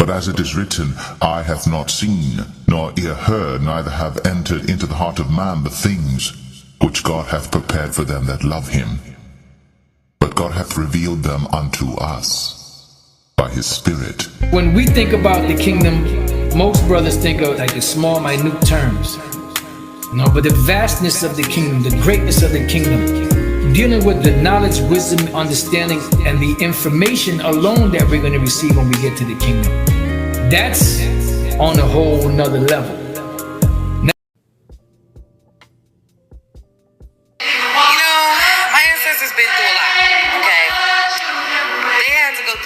But as it is written, eye hath not seen, nor ear heard, neither have entered into the heart of man the things which God hath prepared for them that love him. But God hath revealed them unto us by his Spirit. When we think about the kingdom, most brothers think of like the small, minute terms. No, but the vastness of the kingdom, the greatness of the kingdom, dealing with the knowledge, wisdom, understanding, and the information alone that we're going to receive when we get to the kingdom. That's on a whole nother level.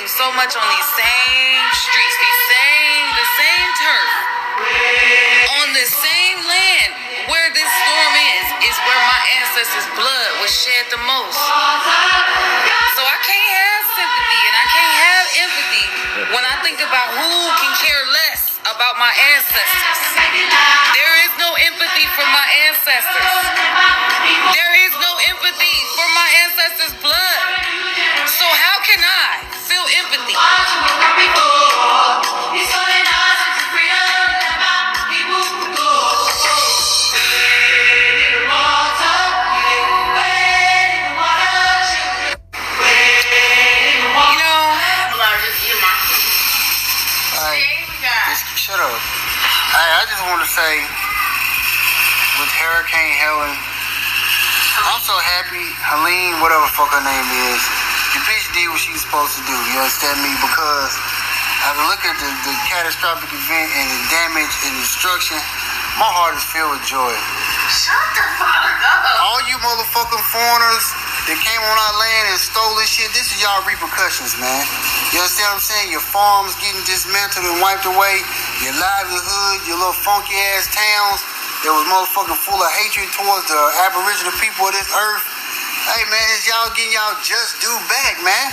So much on these same streets, the same turf, on the same land where this storm is where my ancestors' blood was shed the most. So I can't have sympathy and I can't have empathy when I think about who can care less about my ancestors. There is no empathy for my ancestors. There is no empathy for my ancestors' blood. So how can I feel empathy? Shut up. I just want to say, with Hurricane Helen, I'm so happy Helene, whatever fuck her name is, the bitch did what she was supposed to do, you understand me? Because as I look at the catastrophic event and the damage and destruction, my heart is filled with joy. Shut the fuck up. All you motherfucking foreigners that came on our land and stole this shit, this is y'all repercussions, man. You understand what I'm saying? Your farms getting dismantled and wiped away, your livelihood, your little funky ass towns that was motherfucking full of hatred towards the aboriginal people of this earth. Hey man, it's y'all getting y'all just due back, man.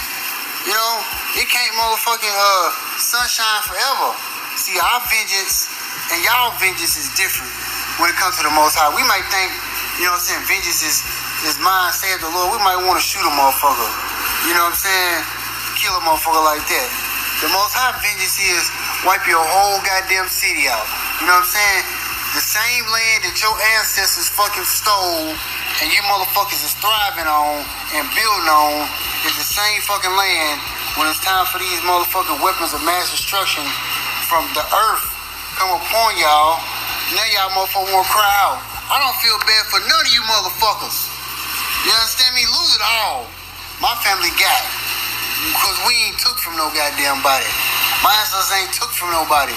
You know, it can't motherfucking sunshine forever. See, our vengeance and y'all vengeance is different when it comes to the Most High. We might think, you know what I'm saying, vengeance is mine, saith the Lord. We might want to shoot a motherfucker. You know what I'm saying? Kill a motherfucker like that. The Most High vengeance is wipe your whole goddamn city out. You know what I'm saying? The same land that your ancestors fucking stole and you motherfuckers is thriving on and building on is the same fucking land when it's time for these motherfucking weapons of mass destruction from the earth come upon y'all. Now y'all motherfuckers wanna cry out. I don't feel bad for none of you motherfuckers. You understand me? Lose it all. My family got it. Because we ain't took from no goddamn body. My ancestors ain't took from nobody.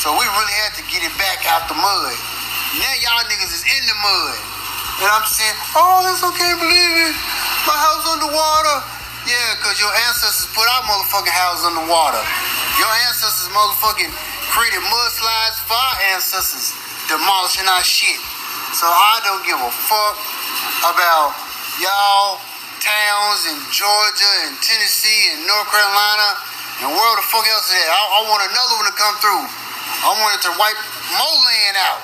So we really had to get it back out the mud. Now y'all niggas is in the mud. And I'm saying, oh, that's okay, believe it. My house underwater. Yeah, because your ancestors put our motherfucking house underwater. Your ancestors motherfucking created mudslides for our ancestors demolishing our shit. So I don't give a fuck about y'all towns in Georgia and Tennessee and North Carolina and where the fuck else is at. I want another one to come through. I want it to wipe more land out.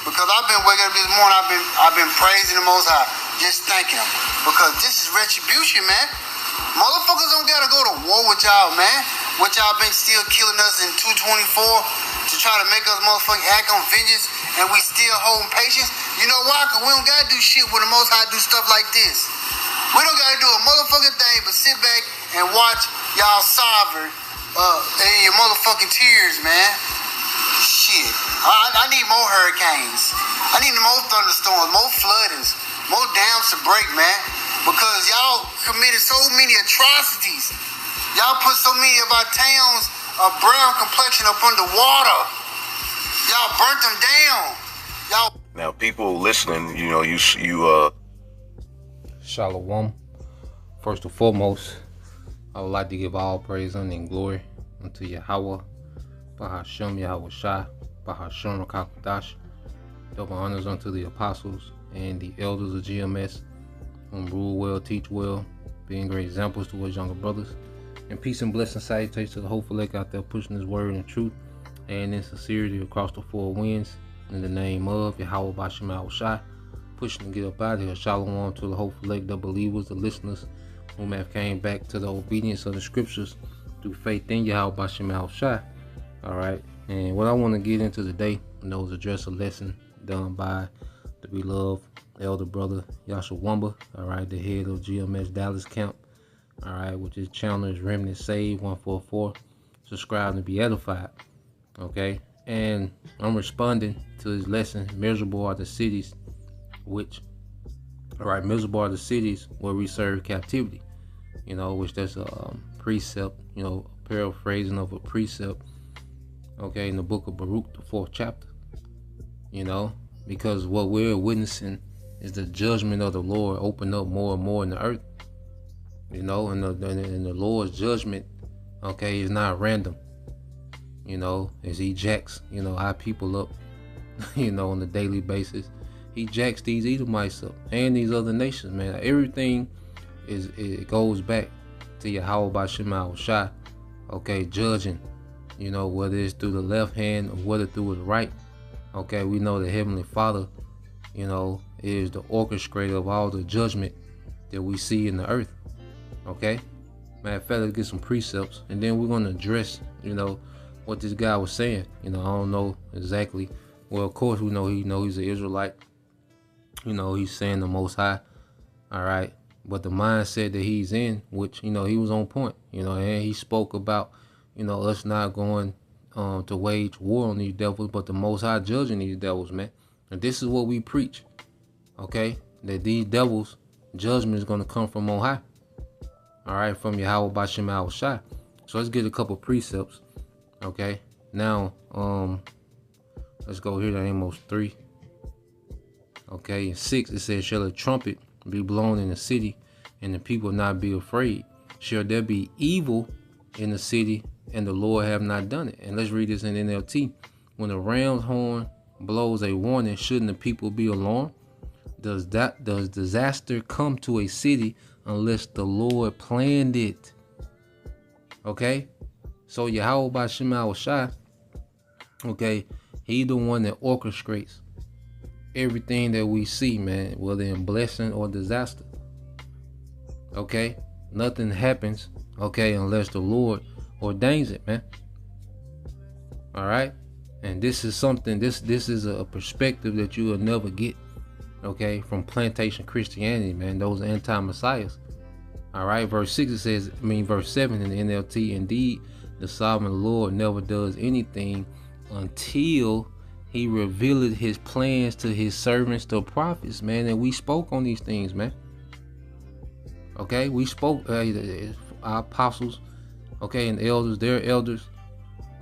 Because I've been waking up this morning, I've been praising the Most High, just thanking him. Because this is retribution, man. Motherfuckers don't gotta go to war with y'all, man. What y'all been still killing us in 224 to try to make us motherfucking act on vengeance and we still holding patience. You know why? Because we don't gotta do shit when the Most High do stuff like this. We don't gotta do a motherfucking thing but sit back and watch y'all sovereign in your motherfucking tears, man. Shit. I need more hurricanes. I need more thunderstorms, more floodings, more dams to break, man. Because y'all committed so many atrocities. Y'all put so many of our towns of brown complexion up under water. Y'all burnt them down. Y'all. Now, people listening, you know, you Shalom. First and foremost, I would like to give all praise and glory unto Yahweh, Bahashem Yahweh Shai, Bahashem Rakakadash. Double honors unto the apostles and the elders of GMS, whom rule well, teach well, being great examples towards younger brothers. And peace and blessing salutations to the whole elect out there pushing his word and truth and in sincerity across the four winds. In the name of Yahweh Bahashem Yahweh Shai, pushing to get up out of here. Shalom to the whole elect, the believers, the listeners, whom have came back to the obedience of the scriptures through faith in Yahweh Bahashem Yahweh Shai. All right. And what I want to get into today, is address a lesson done by the beloved elder brother Yasha Wamba, all right, the head of GMS Dallas Camp, all right, which is Chandler's Remnant Save 144. Subscribe to be edified. Okay. And I'm responding to his lesson, miserable are the cities miserable are the cities where we serve captivity, which that's a precept, paraphrasing of a precept, okay, in the book of Baruch, the 4th chapter, because what we're witnessing is the judgment of the Lord open up more and more in the earth, and the Lord's judgment, okay, is not random, as he jacks, our people up, on a daily basis. He jacks these Edomites up and these other nations, man. Everything it goes back to Yahweh B'Shem Yahushua, okay, judging, whether it's through the left hand or whether through the right. Okay, we know the Heavenly Father, is the orchestrator of all the judgment that we see in the earth. Okay, matter of fact, let's get some precepts, and then we're gonna address, what this guy was saying. I don't know exactly. Well, of course we know he's an Israelite. He's saying the Most High. All right, but the mindset that he's in, which he was on point. And he spoke about us not going to wage war on these devils, but the Most High judging these devils, man. And this is what we preach. Okay, that these devils' judgment is gonna come from on high. All right, from Yahweh B'Shem Yahushua. So let's get a couple precepts. Okay, now let's go here to Amos 3. Okay, in 6 it says, shall a trumpet be blown in the city, and the people not be afraid? Shall there be evil in the city, and the Lord have not done it? And let's read this in NLT. When the ram's horn blows a warning, shouldn't the people be alarmed? Does disaster come to a city unless the Lord planned it? Okay, so Yahweh B'Shem Yahushua, okay, he the one that orchestrates everything that we see, man, whether in blessing or disaster. Okay, nothing happens, okay, unless the Lord ordains it, man. All right, and this is something, this is a perspective that you will never get, okay, from plantation Christianity, man. Those anti-messiahs. All right, verse 6 it says, verse 7 in the NLT, indeed the sovereign Lord never does anything until he revealed his plans to his servants, the prophets, man. And we spoke on these things, man. Okay, we spoke, our apostles, okay, and elders, their elders,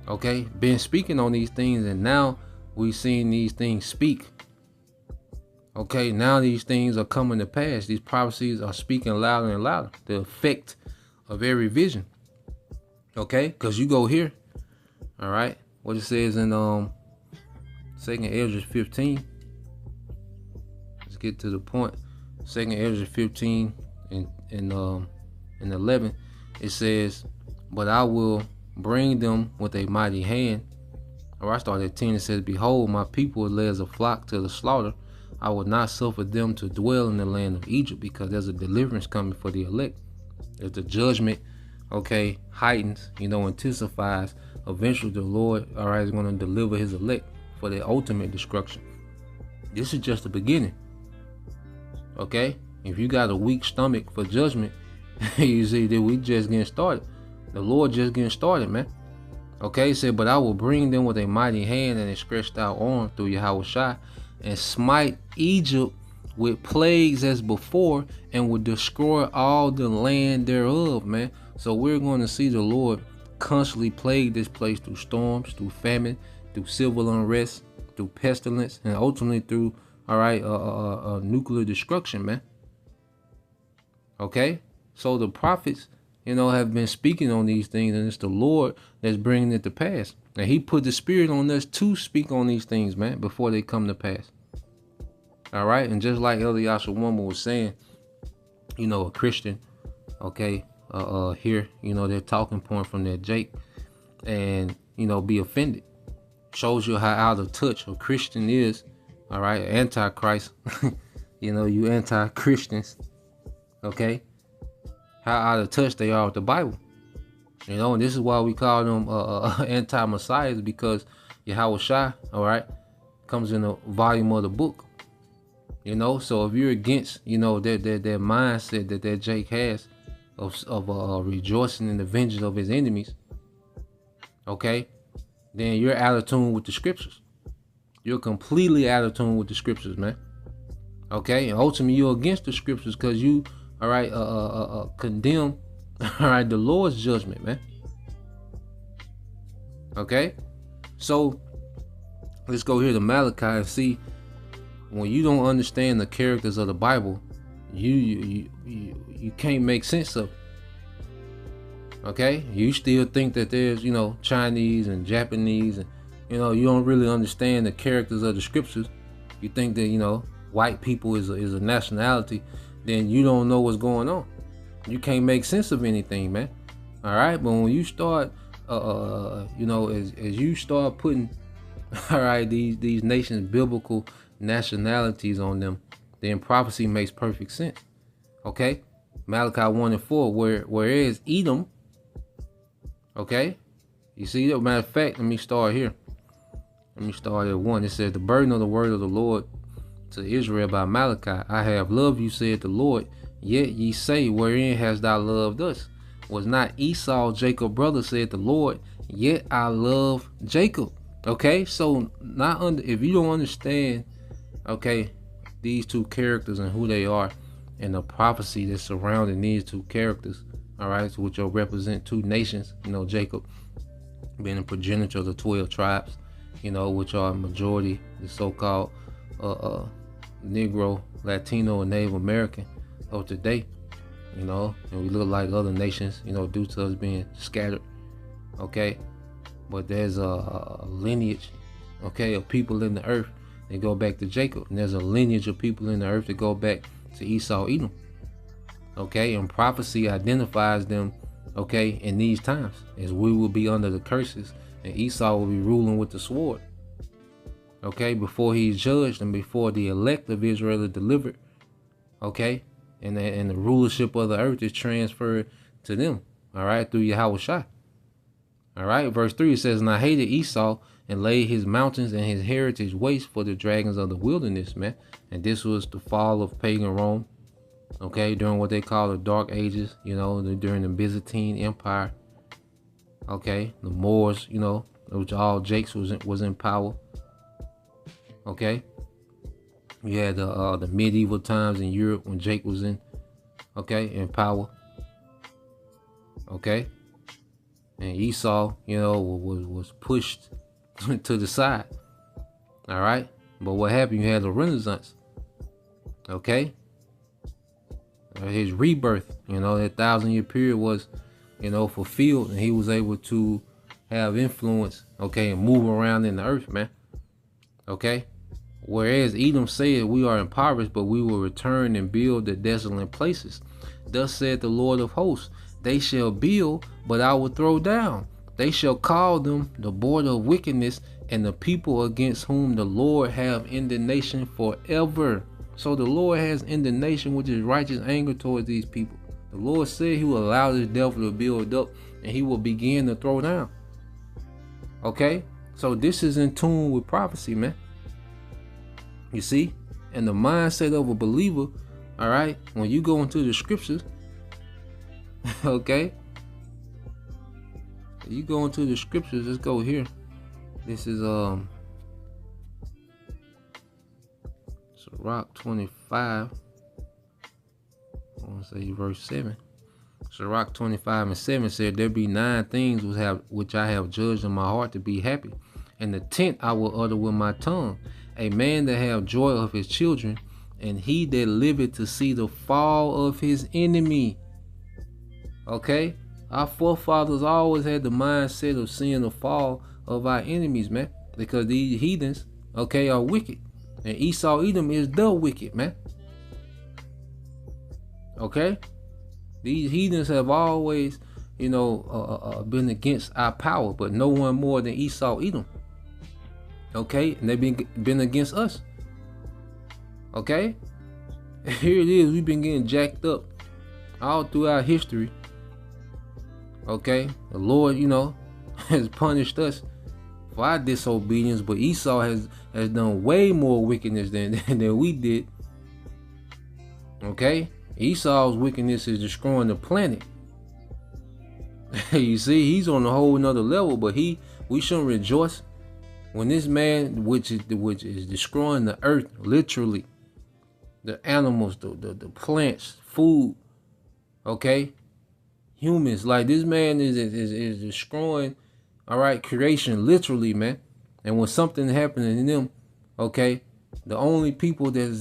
okay, been speaking on these things, and now we seen these things speak. Okay, now these things are coming to pass. These prophecies are speaking louder and louder. The effect of every vision. Okay, because you go here, all right, what it says in 2nd Ezra 15. Let's get to the point. 2nd Ezra 15 and 11. It says, but I will bring them with a mighty hand. Or I start at 10. It says, behold, my people led as a flock to the slaughter. I will not suffer them to dwell in the land of Egypt, because there's a deliverance coming for the elect. As the judgment, okay, heightens, intensifies, eventually the Lord, all right, is going to deliver his elect for their ultimate destruction. This is just the beginning. Okay, if you got a weak stomach for judgment, you see that we just getting started. The Lord just getting started, man. Okay, he said, but I will bring them with a mighty hand and a stretched out arm through Yahushua, and smite Egypt with plagues as before, and will destroy all the land thereof, man. So we're going to see the Lord constantly plague this place through storms, through famine, through civil unrest, through pestilence, and ultimately through, all right, nuclear destruction, man. Okay, so the prophets, have been speaking on these things, and it's the Lord that's bringing it to pass. And he put the spirit on us to speak on these things, man, before they come to pass. All right, and just like Elder Yasha Wamba was saying, a Christian, okay, here, their talking point from that Jake, and be offended. Shows you how out of touch a Christian is. All right, antichrist. You anti-Christians, okay, how out of touch they are with the Bible. You know, and this is why we call them anti-messiahs, because Yahweh Shai, all right, comes in a volume of the book. You know, so if you're against, you know, that mindset that Jake has of rejoicing in the vengeance of his enemies, okay, then you're out of tune with the scriptures. You're completely out of tune with the scriptures, man. Okay, and ultimately you're against the scriptures because you, all right, condemn, all right, the Lord's judgment, man. Okay, so let's go here to Malachi and see. When you don't understand the characters of the Bible, you can't make sense of it. Okay, you still think that there's, you know, Chinese and Japanese, and you know, you don't really understand the characters of the scriptures. You think that, you know, white people is a nationality, then you don't know what's going on. You can't make sense of anything, man. All right, but when you start, you know, as you start putting, all right, these nations biblical nationalities on them, then prophecy makes perfect sense. Okay, Malachi 1:4, whereas Edom, okay, you see that. Matter of fact, let me start here. Let me start at 1. It says, the burden of the word of the Lord to Israel by Malachi. I have loved you, said the Lord, yet ye say, wherein hast thou loved us? Was not Esau Jacob's brother, said the Lord, yet I love Jacob. Okay, so if you don't understand, okay, these two characters and who they are, and the prophecy that's surrounding these two characters, all right, which will represent two nations, you know, Jacob being a progenitor of the 12 tribes, you know, which are a majority, the so-called Negro, Latino, and Native American of today, you know, and we look like other nations, you know, due to us being scattered, okay, but there's a lineage, okay, of people in the earth. They go back to Jacob, and there's a lineage of people in the earth that go back to Esau, Edom. Okay, and prophecy identifies them, okay, in these times, as we will be under the curses, and Esau will be ruling with the sword. Okay, before he's judged and before the elect of Israel is delivered. Okay, and the rulership of the earth is transferred to them. All right, through Yahweh Shai. All right, verse 3 says, and I hated Esau and laid his mountains and his heritage waste for the dragons of the wilderness, man. And this was the fall of pagan Rome, okay, during what they call the Dark Ages, you know, during the Byzantine Empire, okay, the Moors, you know, which all Jakes was in power, okay. You had the medieval times in Europe when Jake was in power, okay. And Esau, you know, was pushed to the side. All right. But what happened? You had the Renaissance. Okay. His rebirth, you know, that 1,000-year period was, you know, fulfilled, and he was able to have influence, okay, and move around in the earth, man. Okay. Whereas Edom said, we are impoverished, but we will return and build the desolate places. Thus said the Lord of hosts, they shall build, but I will throw down. They shall call them the border of wickedness, and the people against whom the Lord have indignation forever. So the Lord has indignation, which is righteous anger towards these people. The Lord said he will allow this devil to build up, and he will begin to throw down. Okay? So this is in tune with prophecy, man. You see? And the mindset of a believer, all right, when you go into the scriptures, okay, you go into the scriptures. Let's go here. This is Sirach 25. I want to say verse 7. Sirach 25:7 said, there be 9 things which I have judged in my heart to be happy, and the 10th I will utter with my tongue. A man that have joy of his children, and he that liveth to see the fall of his enemy. Okay, our forefathers always had the mindset of seeing the fall of our enemies, man, because these heathens, okay, are wicked, and Esau Edom is the wicked, man. Okay, these heathens have always, you know, been against our power, but no one more than Esau Edom. Okay, and they've been against us. Okay, here it is. We've been getting jacked up all throughout history. Okay, the Lord, has punished us for our disobedience, but Esau has done way more wickedness than we did. Okay, Esau's wickedness is destroying the planet. You see, he's on a whole nother level, but we shouldn't rejoice when this man, which is destroying the earth, literally, the animals, the plants, food, okay, humans, like this man is destroying, all right, creation, literally, man. And when something happening to them, okay, the only people that's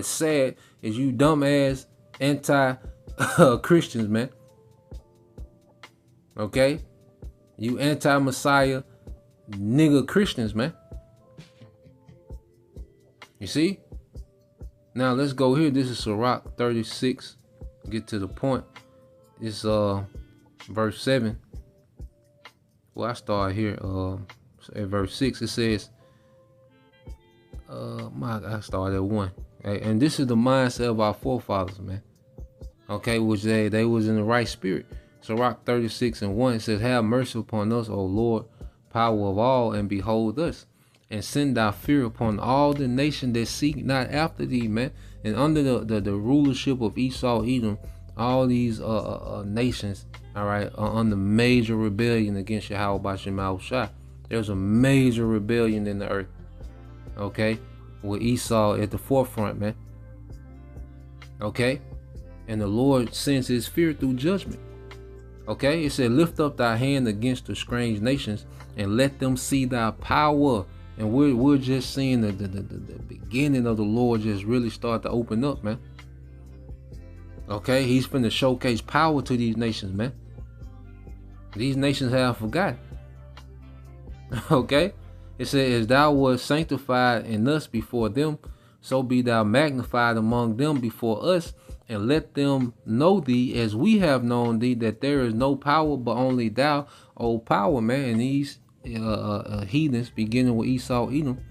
sad is you dumbass anti Christians, man. Okay, you anti-Messiah nigga Christians, man. You see? Now let's go here. This is Sirach 36. Get to the point. It's verse 7. Well, I start here at verse 6. It says, I started at 1. And this is the mindset of our forefathers, man. Okay, which they was in the right spirit. Sirach 36 and 1 says, have mercy upon us, O Lord, power of all, and behold us, and send thy fear upon all the nation that seek not after thee, man. And under the rulership of Esau, Edom, all these nations, all right, are under major rebellion against Yahweh B'Shem Yahushua. There's a major rebellion in the earth, okay, with Esau at the forefront, man. Okay, and the Lord sends his fear through judgment. Okay, it said, lift up thy hand against the strange nations and let them see thy power. And we're just seeing the beginning of the Lord just really start to open up, man. Okay, he's finna showcase power to these nations, man. These nations have forgotten. Okay, it said, as thou wast sanctified in us before them, so be thou magnified among them before us. And let them know thee as we have known thee, that there is no power but only thou, O power, man. And these heathens, beginning with Esau, Edom,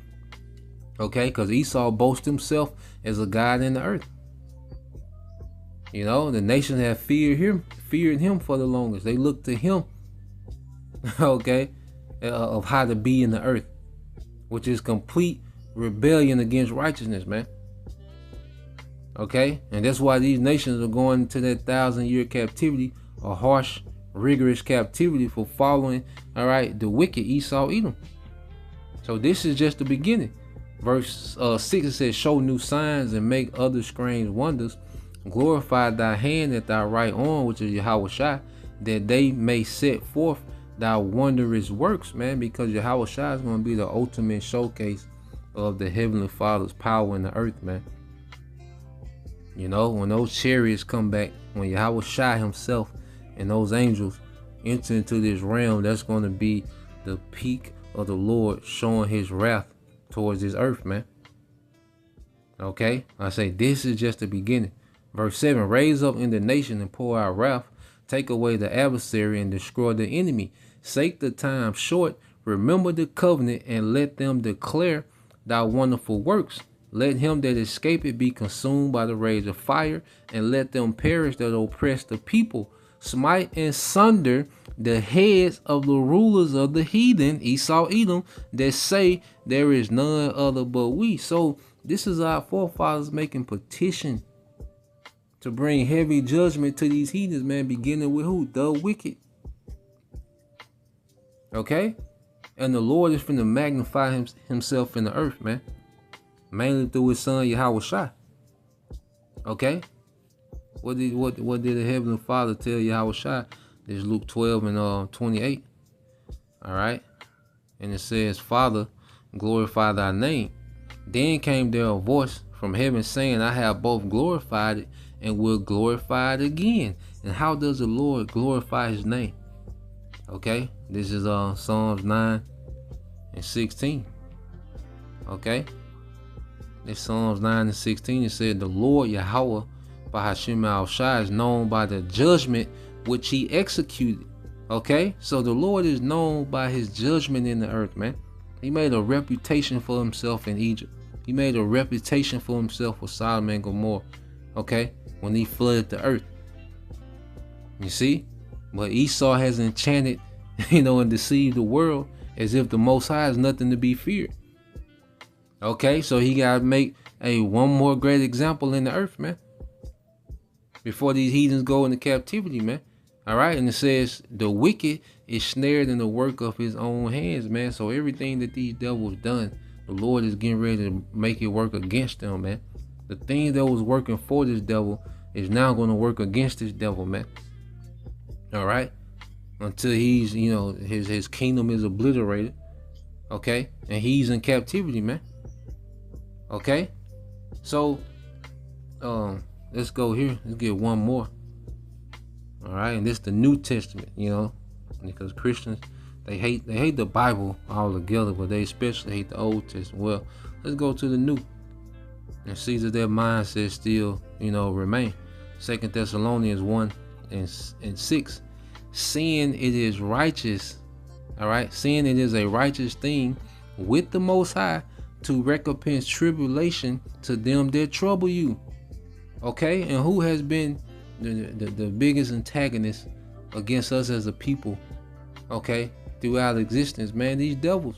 okay, because Esau boasts himself as a god in the earth. The nation have feared him for the longest. They look to him, okay, of how to be in the earth, which is complete rebellion against righteousness, man. Okay, and that's why these nations are going to that 1,000-year captivity, a harsh, rigorous captivity for following, all right, the wicked Esau, Edom. So this is just the beginning. Verse 6, it says, show new signs and make other strange wonders. Glorify thy hand at thy right arm, which is Yahushua, that they may set forth thy wondrous works, man, because Yahushua is going to be the ultimate showcase of the Heavenly Father's power in the earth, man. When those chariots come back, when Yahushua himself and those angels enter into this realm, that's going to be the peak of the Lord showing his wrath towards this earth, man. Okay, I say this is just the beginning. Verse 7, raise up in the nation and pour out wrath, take away the adversary and destroy the enemy. Sake the time short, remember the covenant, and let them declare thy wonderful works. Let him that escapeth be consumed by the rage of fire, and let them perish that oppress the people. Smite and sunder the heads of the rulers of the heathen, Esau, Edom, that say there is none other but we. So this is our forefathers making petition to bring heavy judgment to these heathens, man, beginning with who? The wicked. Okay? And the Lord is finna magnify himself in the earth, man. Mainly through his son Yahushua. Okay? What did the Heavenly Father tell Yahushua? This is Luke 12 and 28. Alright? And it says, Father, glorify thy name. Then came there a voice from heaven saying, I have both glorified it and will glorify it again. And how does the Lord glorify his name? Okay? This is Psalms 9 and 16. Okay? In Psalms 9 and 16, it said, the Lord Yahweh B'Shem Yahushua is known by the judgment which he executed. Okay? So the Lord is known by his judgment in the earth, man. He made a reputation for himself in Egypt. He made a reputation for himself with Sodom and Gomorrah. Okay? When he flooded the earth. You see? But Esau has enchanted, and deceived the world as if the Most High is nothing to be feared. Okay, so he got to make one more great example in the earth, man, before these heathens go into captivity, man. All right, and it says the wicked is snared in the work of his own hands, man. So everything that these devils done, the Lord is getting ready to make it work against them, man. The thing that was working for this devil is now going to work against this devil, man. All right, until he's, his kingdom is obliterated, okay, and he's in captivity, man. Okay, so let's go here. Let's get one more. All right, and this is the New Testament, because Christians, they hate the Bible altogether, but they especially hate the Old Testament. Well, let's go to the New and see that their mindset still, remain. 2 Thessalonians 1:6, seeing it is righteous, all right, seeing it is a righteous thing with the Most High to recompense tribulation to them that trouble you. Okay, and who has been the biggest antagonist against us as a people, okay, throughout existence, man? These devils.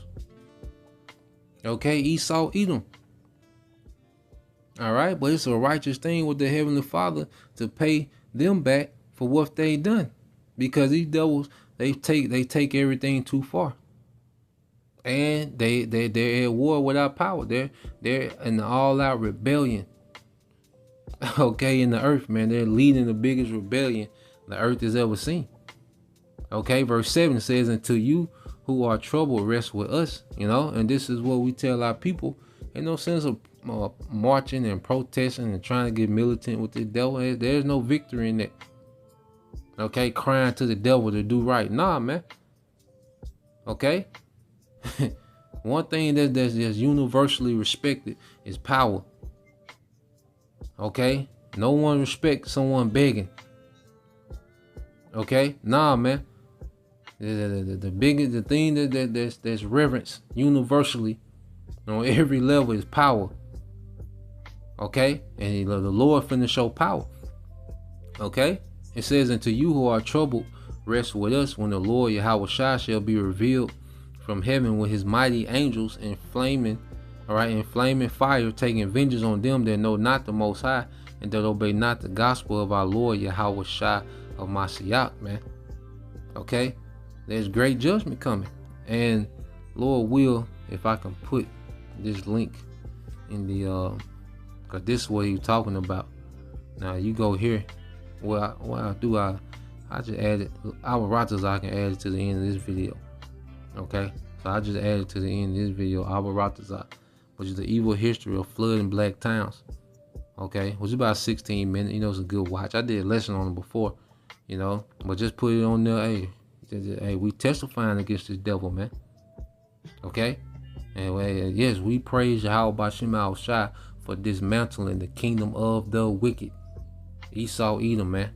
Okay, Esau, Edom. All right, but it's a righteous thing with the Heavenly Father to pay them back for what they done, because these devils, they take everything too far, and they're at war without power. They're in the all-out rebellion. Okay, in the earth, man, they're leading the biggest rebellion the earth has ever seen. Okay, verse 7 says, until you who are troubled rest with us, and this is what we tell our people. Ain't no sense of marching and protesting and trying to get militant with the devil. There's no victory in that. Okay, crying to the devil to do right. Nah, man. Okay. One thing that's just universally respected is power. Okay, no one respects someone begging. Okay, nah, man. The thing that's reverence universally on every level is power. Okay, and the Lord finna show power. Okay, it says, unto you who are troubled rest with us when the Lord Yahweh Shai shall be revealed from heaven with his mighty angels in flaming fire, taking vengeance on them that know not the Most High and that obey not the gospel of our Lord Yahweh Shai of Mashiach, man. Okay, there's great judgment coming, and Lord will, if I can put this link in the cause this is what he's talking about. Now you go here. I just added our rotters. I can add it to the end of this video. Okay, so I just added to the end of this video our rotters, which is the evil history of flooding black towns. Okay, which is about 16 minutes. It's a good watch. I did a lesson on it before, but just put it on there. Hey, we testifying against this devil, man. Okay, and yes, we praise Yahweh Bashim Al Shai for dismantling the kingdom of the wicked. Esau, Edom, man.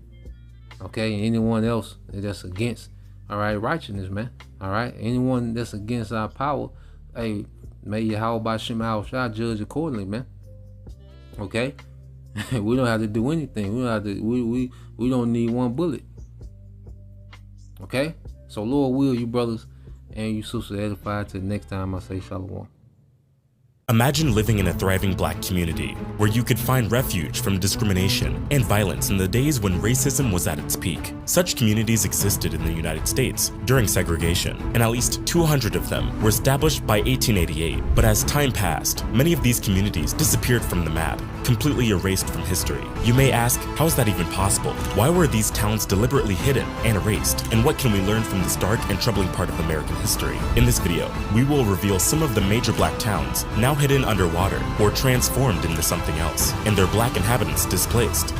Okay, and anyone else that's against, righteousness, man. Anyone that's against our power, hey, may Yahweh Bashim Al Shai judge accordingly, man. Okay, we don't have to do anything. We don't have to. We don't need one bullet. Okay, so Lord will, you brothers and you sisters edify till the next time I say shalom. Imagine living in a thriving black community where you could find refuge from discrimination and violence in the days when racism was at its peak. Such communities existed in the United States during segregation, and at least 200 of them were established by 1888. But as time passed, many of these communities disappeared from the map, completely erased from history. You may ask, how is that even possible? Why were these towns deliberately hidden and erased? And what can we learn from this dark and troubling part of American history? In this video, we will reveal some of the major black towns now hidden underwater or transformed into something else, and their black inhabitants displaced.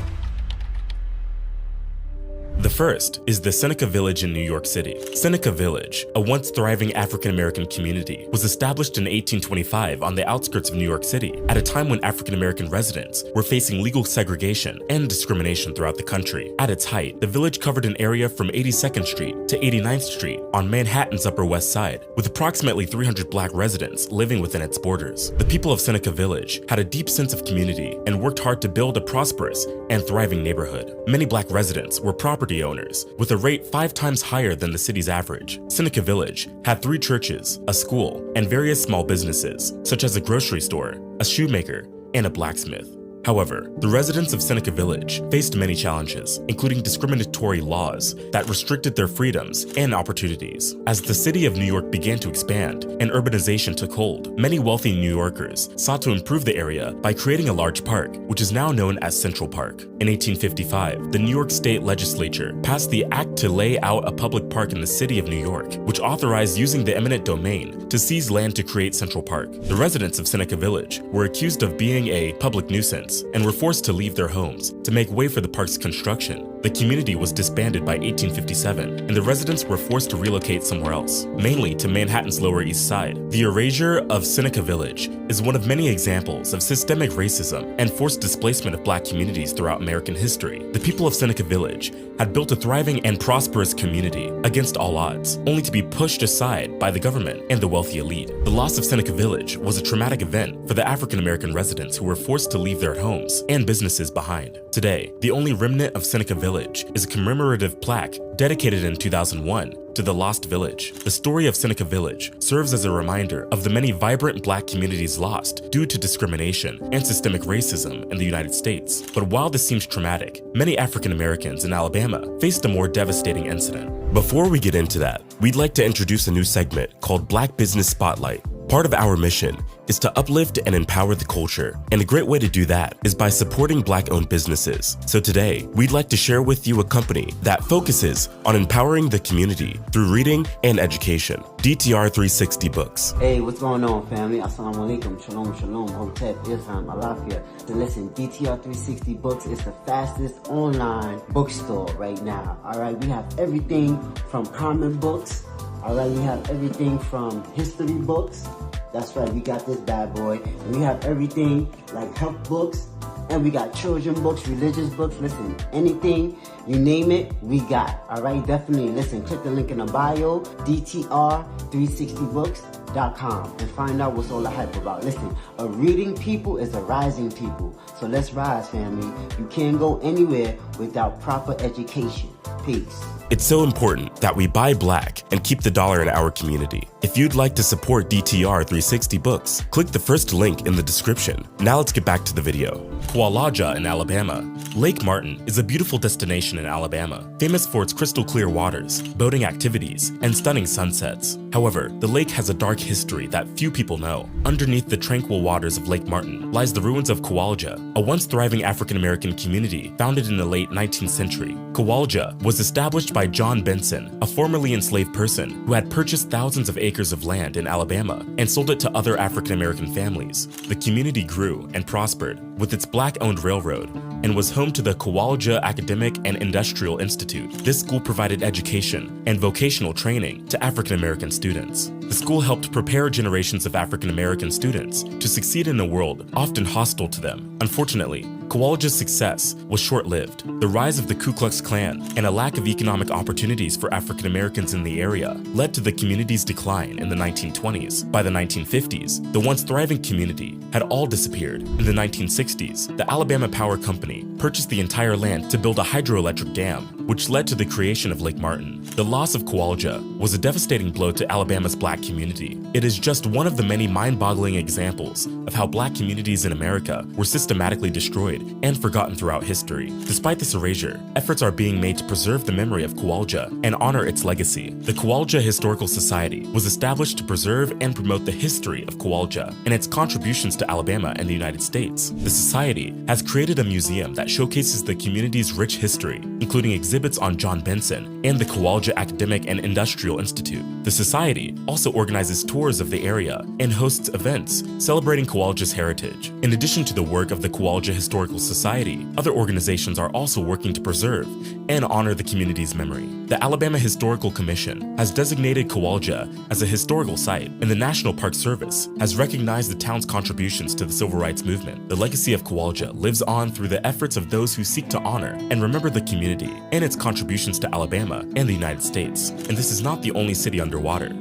The first is the Seneca Village in New York City. Seneca Village, a once thriving African-American community, was established in 1825 on the outskirts of New York City at a time when African-American residents were facing legal segregation and discrimination throughout the country. At its height, the village covered an area from 82nd Street to 89th Street on Manhattan's Upper West Side, with approximately 300 black residents living within its borders. The people of Seneca Village had a deep sense of community and worked hard to build a prosperous and thriving neighborhood. Many black residents were property owners, with a rate 5 times higher than the city's average. Seneca Village had 3 churches, a school, and various small businesses, such as a grocery store, a shoemaker, and a blacksmith. However, the residents of Seneca Village faced many challenges, including discriminatory laws that restricted their freedoms and opportunities. As the city of New York began to expand and urbanization took hold, many wealthy New Yorkers sought to improve the area by creating a large park, which is now known as Central Park. In 1855, the New York State Legislature passed the Act to lay out a public park in the city of New York, which authorized using the eminent domain to seize land to create Central Park. The residents of Seneca Village were accused of being a public nuisance and were forced to leave their homes to make way for the park's construction. The community was disbanded by 1857, and the residents were forced to relocate somewhere else, mainly to Manhattan's Lower East Side. The erasure of Seneca Village is one of many examples of systemic racism and forced displacement of black communities throughout American history. The people of Seneca Village had built a thriving and prosperous community against all odds, only to be pushed aside by the government and the wealthy elite. The loss of Seneca Village was a traumatic event for the African American residents who were forced to leave their homes and businesses behind. Today, the only remnant of Seneca Village is a commemorative plaque dedicated in 2001 to the Lost Village. The story of Seneca Village serves as a reminder of the many vibrant black communities lost due to discrimination and systemic racism in the United States. But while this seems traumatic, many African Americans in Alabama faced a more devastating incident. Before we get into that, we'd like to introduce a new segment called Black Business Spotlight. Part of our mission is to uplift and empower the culture, and a great way to do that is by supporting black-owned businesses. So today, we'd like to share with you a company that focuses on empowering the community through reading and education, DTR 360 Books. Hey, what's going on, family? Assalamu alaikum, shalom, shalom, hotep, Islam, alafia. So listen, DTR 360 Books is the fastest online bookstore right now. All right, we have everything from comic books. All right, we have everything from history books. That's right, we got this bad boy. And we have everything like health books, and we got children books, religious books. Listen, anything, you name it, we got. All right, definitely. Listen, click the link in the bio, DTR360books.com, and find out what's all the hype about. Listen, a reading people is a rising people. So let's rise, family. You can't go anywhere without proper education. Peace. It's so important that we buy black and keep the dollar in our community. If you'd like to support DTR 360 Books, click the first link in the description. Now let's get back to the video. Qualaja in Alabama. Lake Martin is a beautiful destination in Alabama, famous for its crystal clear waters, boating activities, and stunning sunsets. However, the lake has a dark history that few people know. Underneath the tranquil waters of Lake Martin lies the ruins of Qualaja, a once thriving African-American community founded in the late 19th century. Qualaja was established by John Benson, a formerly enslaved person who had purchased thousands of acres of land in Alabama and sold it to other African-American families. The community grew and prospered with its black-owned railroad and was home to the Qualaja Academic and Industrial Institute. This school provided education and vocational training to African-American students. The school helped prepare generations of African-American students to succeed in a world often hostile to them. Unfortunately, Qualaja's success was short-lived. The rise of the Ku Klux Klan and a lack of economic opportunities for African Americans in the area led to the community's decline in the 1920s. By the 1950s, the once thriving community had all disappeared. In the 1960s, the Alabama Power Company purchased the entire land to build a hydroelectric dam, which led to the creation of Lake Martin. The loss of Qualaja was a devastating blow to Alabama's black community. It is just one of the many mind-boggling examples of how black communities in America were systematically destroyed and forgotten throughout history. Despite this erasure, efforts are being made to preserve the memory of Qualaja and honor its legacy. The Qualaja Historical Society was established to preserve and promote the history of Qualaja and its contributions to Alabama and the United States. The society has created a museum that showcases the community's rich history, including exhibits on John Benson and the Qualaja Academic and Industrial Institute. The society also organizes tours of the area and hosts events celebrating Kewalja's heritage. In addition to the work of the Kewalja Historical Society, other organizations are also working to preserve and honor the community's memory. The Alabama Historical Commission has designated Kewalja as a historical site, and the National Park Service has recognized the town's contributions to the civil rights movement. The legacy of Kewalja lives on through the efforts of those who seek to honor and remember the community and its contributions to Alabama and the United States. And this is not the only city underwater,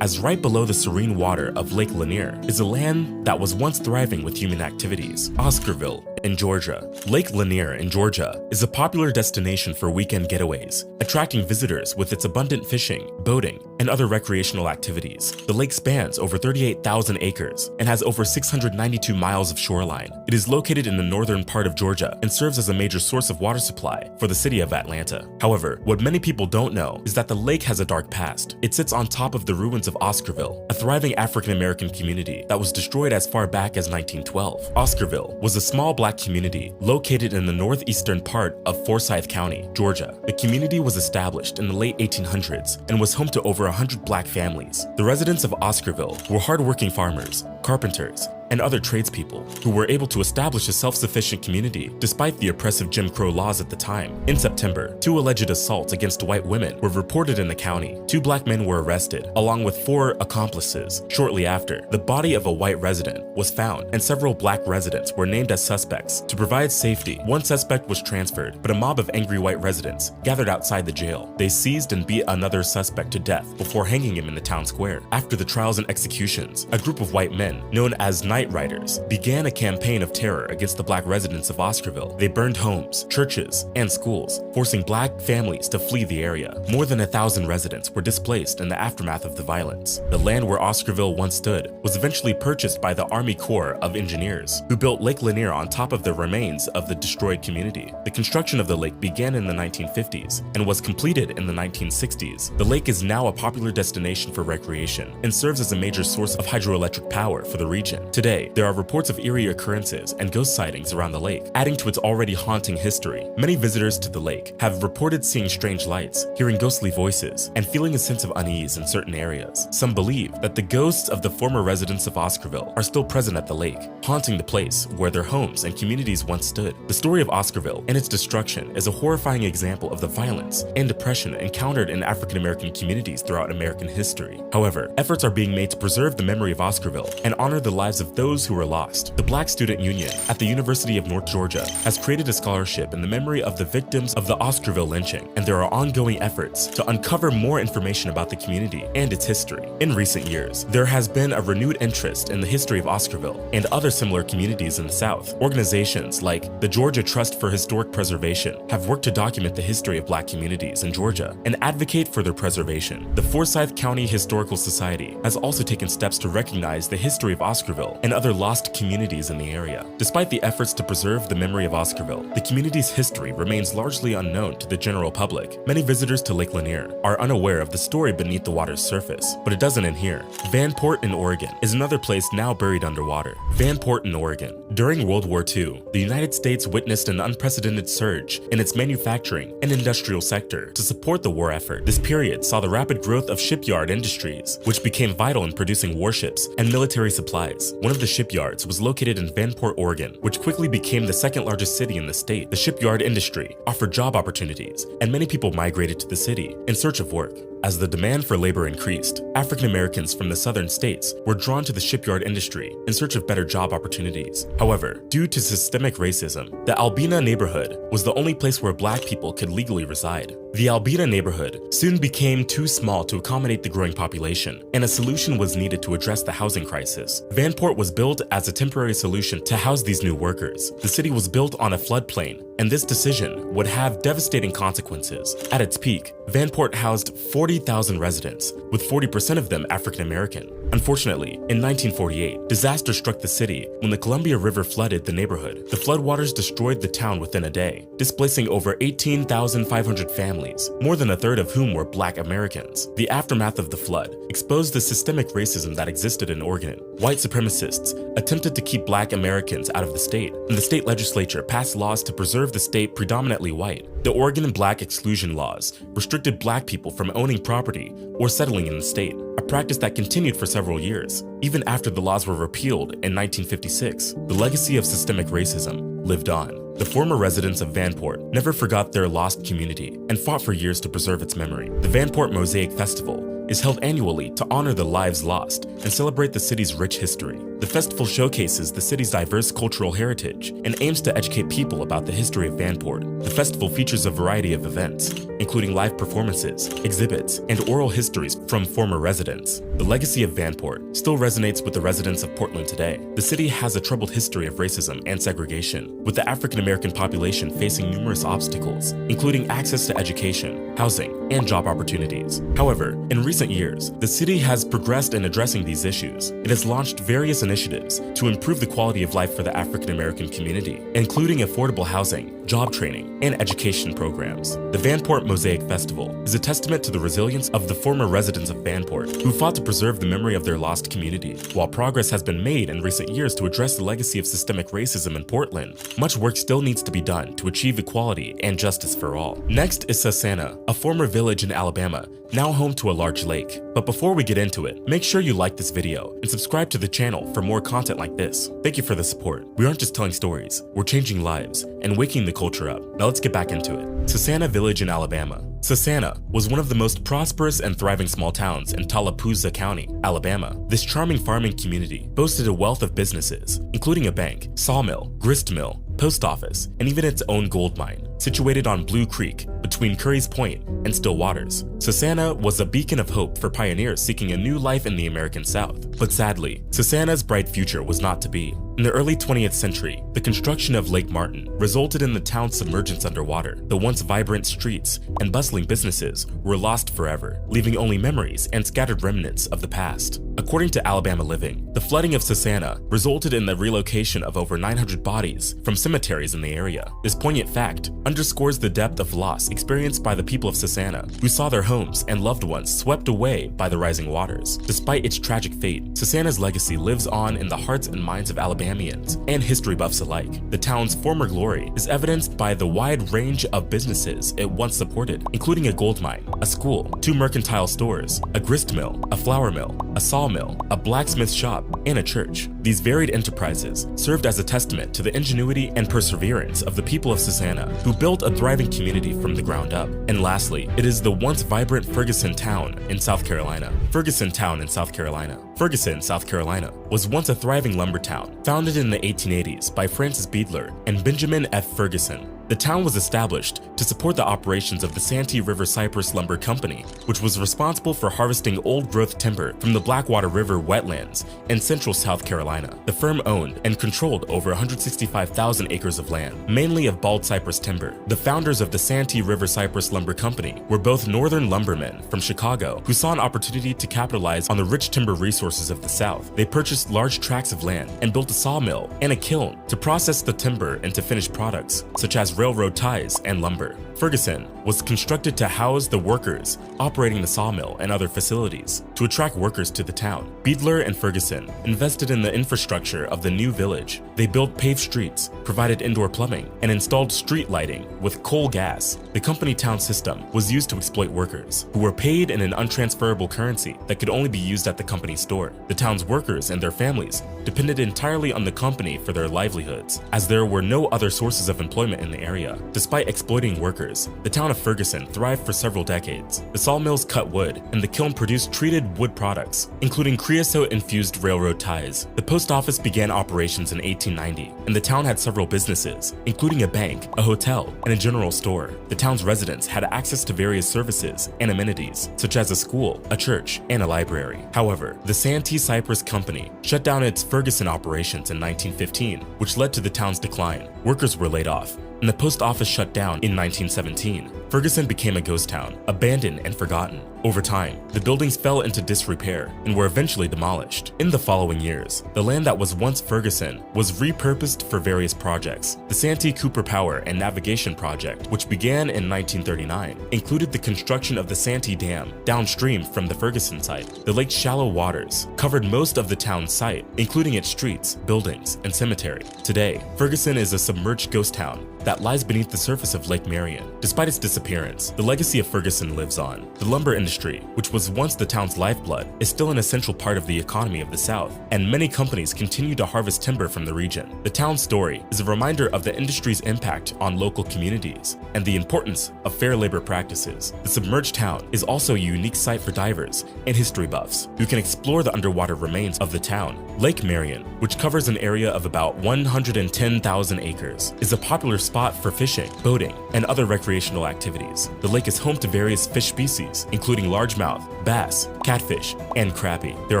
as right below the serene water of Lake Lanier is a land that was once thriving with human activities, Oscarville in Georgia. Lake Lanier in Georgia is a popular destination for weekend getaways, attracting visitors with its abundant fishing, boating, and other recreational activities. The lake spans over 38,000 acres and has over 692 miles of shoreline. It is located in the northern part of Georgia and serves as a major source of water supply for the city of Atlanta. However, what many people don't know is that the lake has a dark past. It sits on top of the ruins of Oscarville, a thriving African-American community that was destroyed as far back as 1912. Oscarville was a small black community located in the northeastern part of Forsyth County, Georgia. The community was established in the late 1800s and was home to over 100 black families. The residents of Oscarville were hardworking farmers, carpenters, and other tradespeople who were able to establish a self-sufficient community despite the oppressive Jim Crow laws at the time. In September, 2 alleged assaults against white women were reported in the county. 2 black men were arrested, along with 4 accomplices. Shortly after, the body of a white resident was found, and several black residents were named as suspects. To provide safety, 1 suspect was transferred, but a mob of angry white residents gathered outside the jail. They seized and beat another suspect to death before hanging him in the town square. After the trials and executions, a group of white men, known as Night Riders, began a campaign of terror against the black residents of Oscarville. They burned homes, churches, and schools, forcing black families to flee the area. More than 1,000 residents were displaced in the aftermath of the violence. The land where Oscarville once stood was eventually purchased by the Army Corps of Engineers, who built Lake Lanier on top of the remains of the destroyed community. The construction of the lake began in the 1950s and was completed in the 1960s. The lake is now a popular destination for recreation and serves as a major source of hydroelectric power for the region. Today, there are reports of eerie occurrences and ghost sightings around the lake, adding to its already haunting history. Many visitors to the lake have reported seeing strange lights, hearing ghostly voices, and feeling a sense of unease in certain areas. Some believe that the ghosts of the former residents of Oscarville are still present at the lake, haunting the place where their homes and communities once stood. The story of Oscarville and its destruction is a horrifying example of the violence and depression encountered in African-American communities throughout American history. However, efforts are being made to preserve the memory of Oscarville and honor the lives of those who were lost. The Black Student Union at the University of North Georgia has created a scholarship in the memory of the victims of the Oscarville lynching, and there are ongoing efforts to uncover more information about the community and its history. In recent years, there has been a renewed interest in the history of Oscarville and other similar communities in the South. Organizations like the Georgia Trust for Historic Preservation have worked to document the history of black communities in Georgia and advocate for their preservation. The Forsyth County Historical Society has also taken steps to recognize the history of Oscarville and other lost communities in the area. Despite the efforts to preserve the memory of Oscarville, the community's history remains largely unknown to the general public. Many visitors to Lake Lanier are unaware of the story beneath the water's surface, but it doesn't end here. Vanport in Oregon is another place now buried underwater. Vanport in Oregon. During World War II, the United States witnessed an unprecedented surge in its manufacturing and industrial sector to support the war effort. This period saw the rapid growth of shipyard industries, which became vital in producing warships and military supplies. One of the shipyards was located in Vanport, Oregon, which quickly became the second largest city in the state. The shipyard industry offered job opportunities, and many people migrated to the city in search of work. As the demand for labor increased, African Americans from the southern states were drawn to the shipyard industry in search of better job opportunities. However, due to systemic racism, the Albina neighborhood was the only place where black people could legally reside. The Albina neighborhood soon became too small to accommodate the growing population, and a solution was needed to address the housing crisis. Vanport was built as a temporary solution to house these new workers. The city was built on a floodplain, and this decision would have devastating consequences. At its peak, Vanport housed 40,000 residents, with 40% of them African American. Unfortunately, in 1948, disaster struck the city when the Columbia River flooded the neighborhood. The floodwaters destroyed the town within a day, displacing over 18,500 families, more than a third of whom were Black Americans. The aftermath of the flood exposed the systemic racism that existed in Oregon. White supremacists attempted to keep Black Americans out of the state, and the state legislature passed laws to preserve the state predominantly white. The Oregon Black Exclusion Laws restricted black people from owning property or settling in the state, a practice that continued for several years. Even after the laws were repealed in 1956, the legacy of systemic racism lived on. The former residents of Vanport never forgot their lost community and fought for years to preserve its memory. The Vanport Mosaic Festival is held annually to honor the lives lost and celebrate the city's rich history. The festival showcases the city's diverse cultural heritage and aims to educate people about the history of Vanport. The festival features a variety of events, including live performances, exhibits, and oral histories from former residents. The legacy of Vanport still resonates with the residents of Portland today. The city has a troubled history of racism and segregation, with the African American population facing numerous obstacles, including access to education, housing, and job opportunities. However, in recent years, the city has progressed in addressing these issues. It has launched various initiatives to improve the quality of life for the African American community, including affordable housing, job training, and education programs. The Vanport Mosaic Festival is a testament to the resilience of the former residents of Vanport, who fought to preserve the memory of their lost community. While progress has been made in recent years to address the legacy of systemic racism in Portland, much work still needs to be done to achieve equality and justice for all. Next is Susannah, a former village in Alabama, now home to a large lake. But before we get into it, make sure you like this video and subscribe to the channel for more content like this. Thank you for the support. We aren't just telling stories, we're changing lives and waking the culture up. Now let's get back into it. Susannah Village in Alabama. Susannah was one of the most prosperous and thriving small towns in Tallapoosa County, Alabama. This charming farming community boasted a wealth of businesses, including a bank, sawmill, grist mill, post office, and even its own gold mine, situated on Blue Creek between Curry's Point and Still Waters. Susannah was a beacon of hope for pioneers seeking a new life in the American South. But sadly, Susannah's bright future was not to be. In the early 20th century, the construction of Lake Martin resulted in the town's submergence underwater. The once vibrant streets and bustling businesses were lost forever, leaving only memories and scattered remnants of the past. According to Alabama Living, the flooding of Susannah resulted in the relocation of over 900 bodies from cemeteries in the area. This poignant fact underscores the depth of loss experienced by the people of Susannah, who saw their homes and loved ones swept away by the rising waters. Despite its tragic fate, Susannah's legacy lives on in the hearts and minds of Alabamians and history buffs alike. The town's former glory is evidenced by the wide range of businesses it once supported, including a gold mine, a school, 2 mercantile stores, a grist mill, a flour mill, a sawmill, a blacksmith shop, and a church. These varied enterprises served as a testament to the ingenuity and perseverance of the people of Susannah, who built a thriving community from the ground up. And lastly, it is the once vibrant Ferguson Town in South Carolina. Ferguson Town in South Carolina. Ferguson, South Carolina, was once a thriving lumber town, founded in the 1880s by Francis Beadler and Benjamin F. Ferguson. The town was established to support the operations of the Santee River Cypress Lumber Company, which was responsible for harvesting old-growth timber from the Blackwater River wetlands in central South Carolina. The firm owned and controlled over 165,000 acres of land, mainly of bald cypress timber. The founders of the Santee River Cypress Lumber Company were both northern lumbermen from Chicago who saw an opportunity to capitalize on the rich timber resources of the South. They purchased large tracts of land and built a sawmill and a kiln to process the timber into finished products, such as railroad ties and lumber. Ferguson was constructed to house the workers operating the sawmill and other facilities. To attract workers to the town, Beadler and Ferguson invested in the infrastructure of the new village. They built paved streets, provided indoor plumbing, and installed street lighting with coal gas. The company town system was used to exploit workers, who were paid in an untransferable currency that could only be used at the company store. The town's workers and their families depended entirely on the company for their livelihoods, as there were no other sources of employment in the area. Despite exploiting workers, the town of Ferguson thrived for several decades. The sawmills cut wood, and the kiln produced treated wood products, including creosote-infused railroad ties. The post office began operations in 1890, and the town had several businesses, including a bank, a hotel, and a general store. The town's residents had access to various services and amenities, such as a school, a church, and a library. However, the Santee Cypress Company shut down its Ferguson operations in 1915, which led to the town's decline. Workers were laid off, and the post office shut down in 1917. Ferguson became a ghost town, abandoned and forgotten. Over time, the buildings fell into disrepair and were eventually demolished. In the following years, the land that was once Ferguson was repurposed for various projects. The Santee Cooper Power and Navigation Project, which began in 1939, included the construction of the Santee Dam downstream from the Ferguson site. The lake's shallow waters covered most of the town's site, including its streets, buildings, and cemetery. Today, Ferguson is a submerged ghost town that lies beneath the surface of Lake Marion. Despite its disappearance, the legacy of Ferguson lives on. The lumber industry, which was once the town's lifeblood, is still an essential part of the economy of the South, and many companies continue to harvest timber from the region. The town's story is a reminder of the industry's impact on local communities and the importance of fair labor practices. The submerged town is also a unique site for divers and history buffs who can explore the underwater remains of the town. Lake Marion, which covers an area of about 110,000 acres, is a popular spot for fishing, boating, and other recreational activities. The lake is home to various fish species, including largemouth, bass, catfish, and crappie. There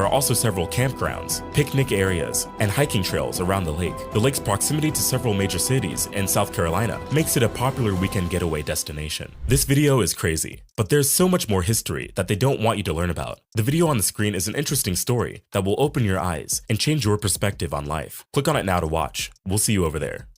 are also several campgrounds, picnic areas, and hiking trails around the lake. The lake's proximity to several major cities in South Carolina makes it a popular weekend getaway destination. This video is crazy, but there's so much more history that they don't want you to learn about. The video on the screen is an interesting story that will open your eyes and change your perspective on life. Click on it now to watch. We'll see you over there.